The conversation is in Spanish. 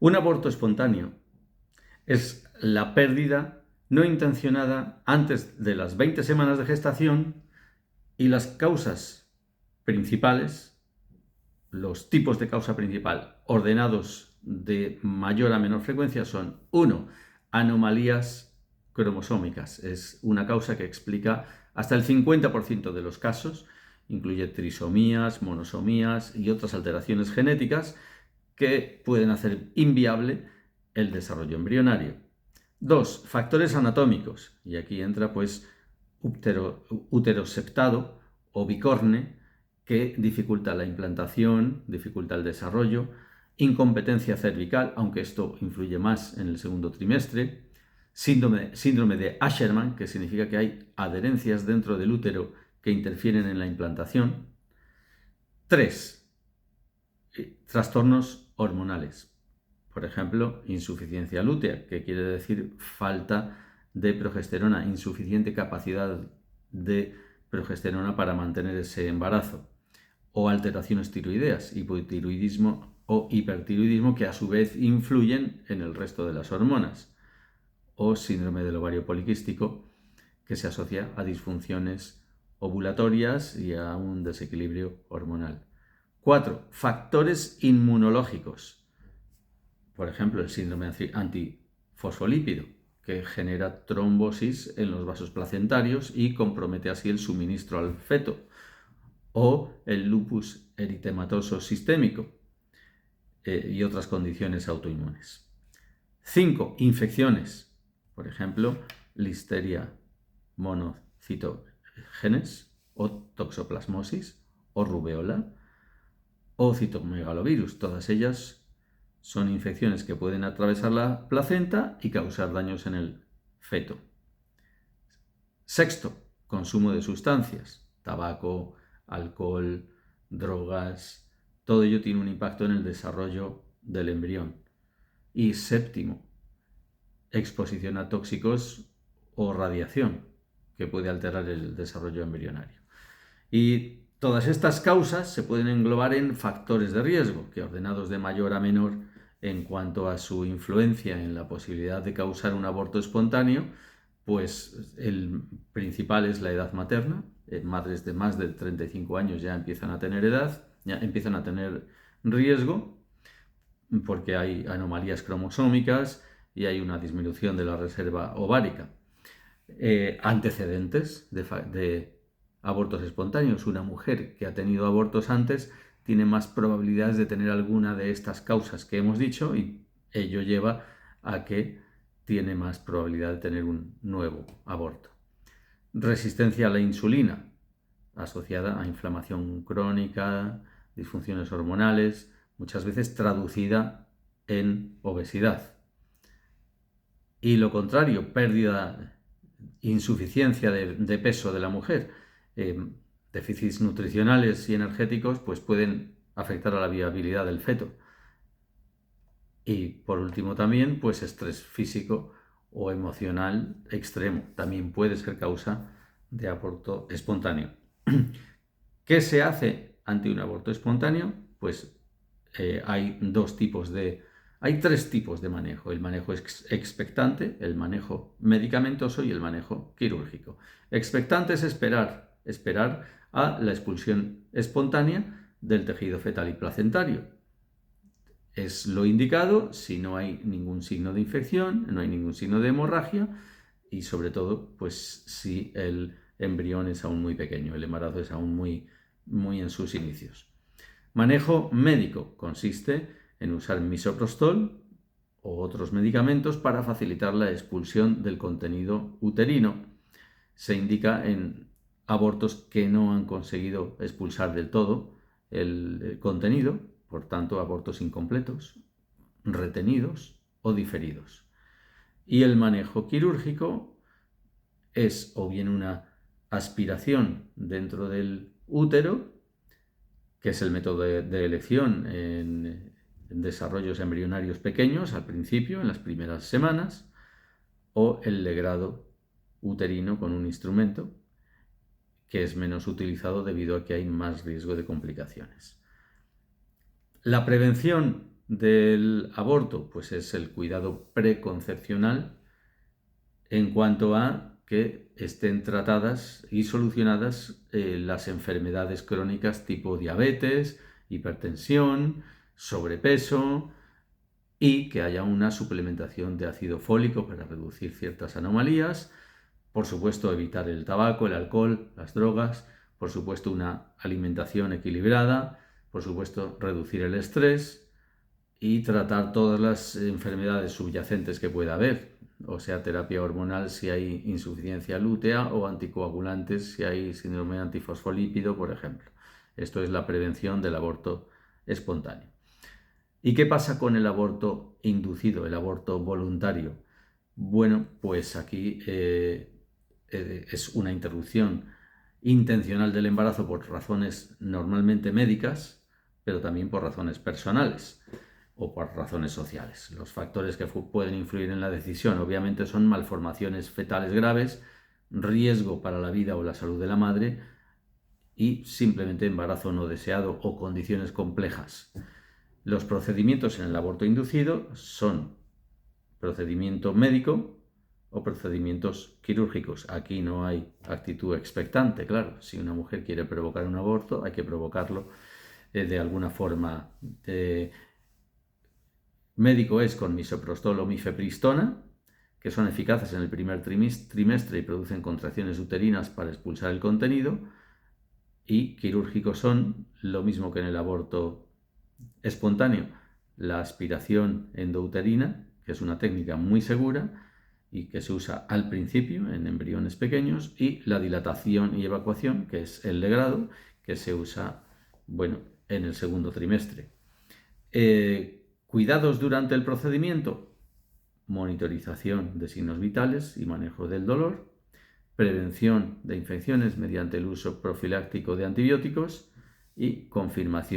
Un aborto espontáneo es la pérdida no intencionada antes de las 20 semanas de gestación y las causas principales, los tipos de causa principal ordenados de mayor a menor frecuencia son: 1. Anomalías cromosómicas. Es una causa que explica hasta el 50% de los casos. Incluye trisomías, monosomías y otras alteraciones genéticas que pueden hacer inviable el desarrollo embrionario. 2. Factores anatómicos. Y aquí entra pues útero septado o bicorne, que dificulta la implantación, dificulta el desarrollo, incompetencia cervical, aunque esto influye más en el segundo trimestre, síndrome de Asherman, que significa que hay adherencias dentro del útero que interfieren en la implantación. 3. Trastornos hormonales. Por ejemplo, insuficiencia lútea, que quiere decir falta de progesterona, insuficiente capacidad de progesterona para mantener ese embarazo. O alteraciones tiroideas, hipotiroidismo o hipertiroidismo, que a su vez influyen en el resto de las hormonas. O síndrome del ovario poliquístico, que se asocia a disfunciones ovulatorias y a un desequilibrio hormonal. 4. Factores inmunológicos. Por ejemplo, el síndrome antifosfolípido, que genera trombosis en los vasos placentarios y compromete así el suministro al feto. O el lupus eritematoso sistémico y otras condiciones autoinmunes. 5. Infecciones. Por ejemplo, Listeria monocytogenes o toxoplasmosis o rubeola o citomegalovirus. Todas ellas son infecciones que pueden atravesar la placenta y causar daños en el feto. 6. Consumo de sustancias, tabaco, alcohol, drogas, todo ello tiene un impacto en el desarrollo del embrión. Y 7. Exposición a tóxicos o radiación, que puede alterar el desarrollo embrionario. Y todas estas causas se pueden englobar en factores de riesgo, que ordenados de mayor a menor en cuanto a su influencia en la posibilidad de causar un aborto espontáneo, pues el principal es la edad materna. Madres de más de 35 años ya empiezan a tener edad, ya empiezan a tener riesgo, porque hay anomalías cromosómicas y hay una disminución de la reserva ovárica. Antecedentes de abortos espontáneos. Una mujer que ha tenido abortos antes tiene más probabilidades de tener alguna de estas causas que hemos dicho, y ello lleva a que tiene más probabilidad de tener un nuevo aborto. Resistencia a la insulina, asociada a inflamación crónica, disfunciones hormonales, muchas veces traducida en obesidad. Y lo contrario, insuficiencia de peso de la mujer. Déficits nutricionales y energéticos pues pueden afectar a la viabilidad del feto. Y por último también, pues estrés físico o emocional extremo también puede ser causa de aborto espontáneo. ¿Qué se hace ante un aborto espontáneo? Pues hay tres tipos de manejo: el manejo expectante, el manejo medicamentoso y el manejo quirúrgico. Expectante es esperar a la expulsión espontánea del tejido fetal y placentario. Es lo indicado si no hay ningún signo de infección, no hay ningún signo de hemorragia y sobre todo pues si el embrión es aún muy pequeño, el embarazo es aún muy en sus inicios. Manejo médico consiste en usar misoprostol o otros medicamentos para facilitar la expulsión del contenido uterino. Se indica en abortos que no han conseguido expulsar del todo el contenido, por tanto abortos incompletos, retenidos o diferidos. Y el manejo quirúrgico es o bien una aspiración dentro del útero, que es el método de elección en desarrollos embrionarios pequeños al principio, en las primeras semanas, o el legrado uterino con un instrumento, que es menos utilizado debido a que hay más riesgo de complicaciones. La prevención del aborto, pues es el cuidado preconcepcional en cuanto a que estén tratadas y solucionadas las enfermedades crónicas tipo diabetes, hipertensión, sobrepeso, y que haya una suplementación de ácido fólico para reducir ciertas anomalías. Por supuesto, evitar el tabaco, el alcohol, las drogas. Por supuesto, una alimentación equilibrada. Por supuesto, reducir el estrés y tratar todas las enfermedades subyacentes que pueda haber. O sea, terapia hormonal si hay insuficiencia lútea o anticoagulantes si hay síndrome antifosfolípido, por ejemplo. Esto es la prevención del aborto espontáneo. ¿Y qué pasa con el aborto inducido, el aborto voluntario? Bueno, pues aquí es una interrupción intencional del embarazo por razones normalmente médicas, pero también por razones personales o por razones sociales. Los factores que pueden influir en la decisión obviamente son malformaciones fetales graves, riesgo para la vida o la salud de la madre y simplemente embarazo no deseado o condiciones complejas. Los procedimientos en el aborto inducido son procedimiento médico o procedimientos quirúrgicos. Aquí no hay actitud expectante, claro. Si una mujer quiere provocar un aborto, hay que provocarlo de alguna forma. Médico es con misoprostol o mifepristona, que son eficaces en el primer trimestre y producen contracciones uterinas para expulsar el contenido. Y quirúrgicos son lo mismo que en el aborto espontáneo, la aspiración endouterina, que es una técnica muy segura y que se usa al principio en embriones pequeños, y la dilatación y evacuación, que es el legrado, que se usa, en el segundo trimestre. Cuidados durante el procedimiento: monitorización de signos vitales y manejo del dolor, prevención de infecciones mediante el uso profiláctico de antibióticos y confirmación